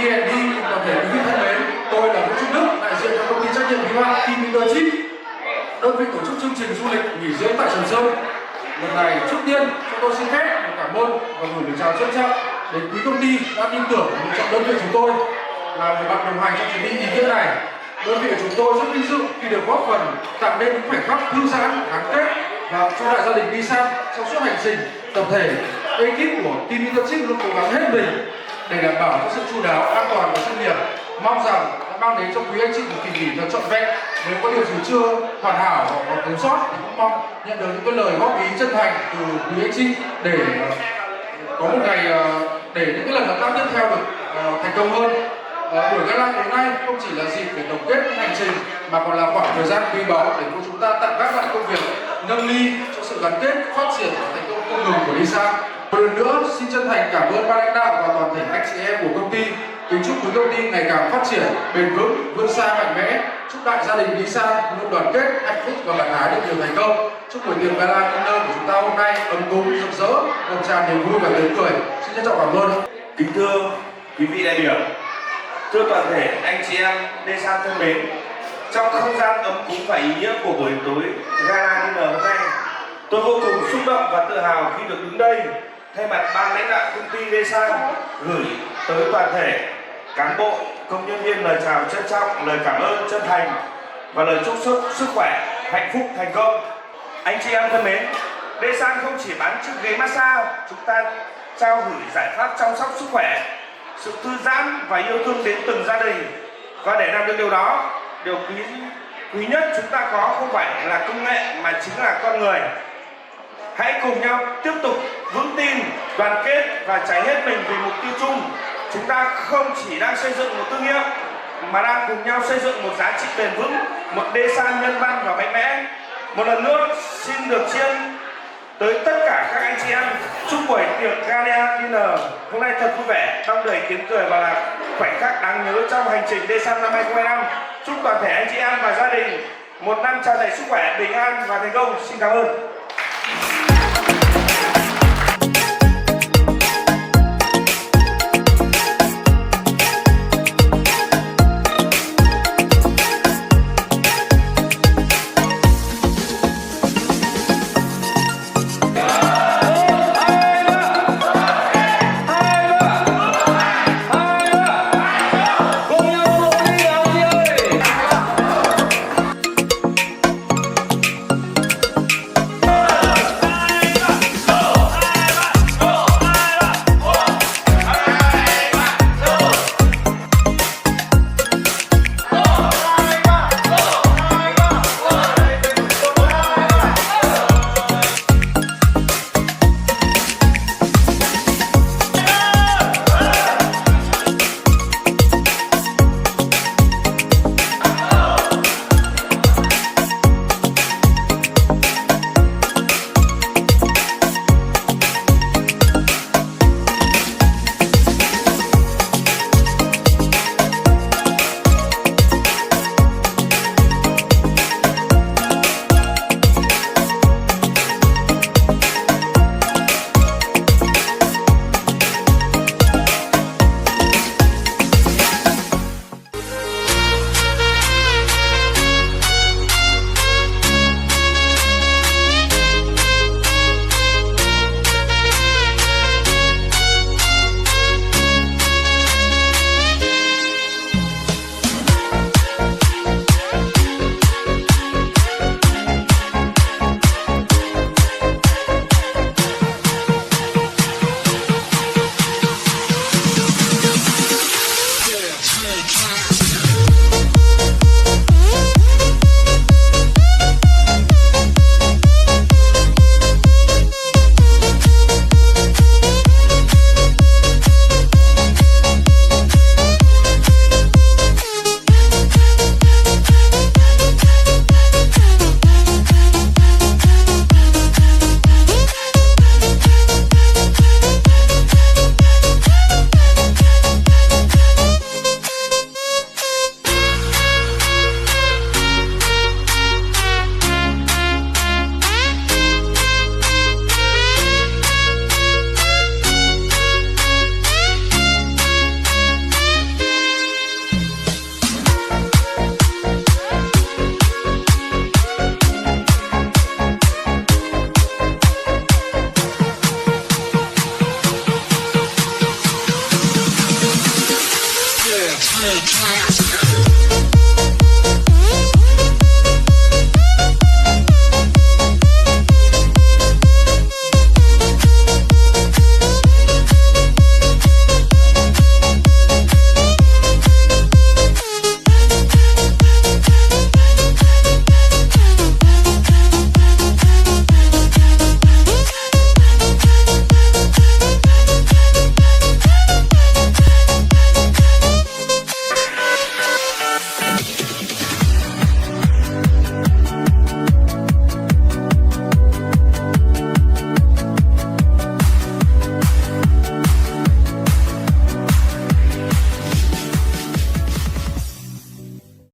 D&D cùng toàn thể quý vị thân mến, tôi là Vũ Trung Đức, đại diện cho công ty trách nhiệm hữu hạn Team Leadership, đơn vị tổ chức chương trình du lịch nghỉ dưỡng tại Sầm Sơn. Lần này trước tiên cho tôi xin phép được cảm ơn và gửi lời chào trân trọng đến quý công ty đã tin tưởng và lựa chọn đơn vị chúng tôi là người bạn đồng hành trong chuyến đi ý nghĩa này. Đơn vị của chúng tôi rất vinh dự khi được góp phần tạo nên những khoảnh khắc thư giãn, gắn kết và cho đại gia đình đi xa trong suốt hành trình. Tập thể ekip của Team Leadership luôn cố gắng hết mình để đảm bảo cho sự chu đáo, an toàn và chuyên nghiệp. Mong rằng đã mang đến cho quý anh chị một kỳ nghỉ thật trọn vẹn. Nếu có điều gì chưa hoàn hảo hoặc có thiếu sót thì cũng mong nhận được những cái lời góp ý chân thành từ quý anh chị để có một ngày để những cái lần hợp tác tiếp theo được thành công hơn. Buổi gala hôm nay không chỉ là dịp để tổng kết hành trình mà còn là khoảng thời gian quý báu để chúng ta tặng các lại công việc nâng ly cho sự gắn kết, phát triển và thành công không ngừng của Lisa. Một lần nữa xin chân thành cảm ơn ban lãnh đạo và toàn thể anh chị em của công ty. Kính chúc quý công ty ngày càng phát triển bền vững, vươn xa mạnh mẽ. Chúc đại gia đình Lisa luôn đoàn kết, hạnh phúc và gặt hái được nhiều thành công. Chúc buổi tiệc gala dinner của chúng ta hôm nay ấm cúng, rực rỡ, ngập tràn niềm vui và tiếng cười. Xin trân trọng cảm ơn. Kính thưa quý vị đại biểu, thưa toàn thể anh chị em Lisa thân mến, trong không gian ấm cúng và ý nghĩa của buổi tối gala dinner hôm nay, tôi vô cùng xúc động và tự hào khi được đứng đây thay mặt ban lãnh đạo công ty Lisa gửi tới toàn thể cán bộ, công nhân viên lời chào trân trọng, lời cảm ơn chân thành và lời chúc sức khỏe, hạnh phúc, thành công. Anh chị em thân mến, Lisa không chỉ bán chiếc ghế massage, chúng ta trao gửi giải pháp chăm sóc sức khỏe, sự thư giãn và yêu thương đến từng gia đình. Và để làm được điều đó, điều quý nhất chúng ta có không phải là công nghệ mà chính là con người. Hãy cùng nhau tiếp tục vững tin, đoàn kết và cháy hết mình vì mục tiêu chung. Chúng ta không chỉ đang xây dựng một thương hiệu mà đang cùng nhau xây dựng một giá trị bền vững, một Lisa nhân văn và mạnh mẽ. Một lần nữa xin được tri ân tới tất cả các anh chị em. Chúc buổi tiệc gala dinner hôm nay thật vui vẻ, đong đầy tiếng cười và là khoảnh khắc đáng nhớ trong hành trình Lisa năm 2025. Chúc toàn thể anh chị em và gia đình một năm tràn đầy sức khỏe, bình an và thành công. Xin cảm ơn.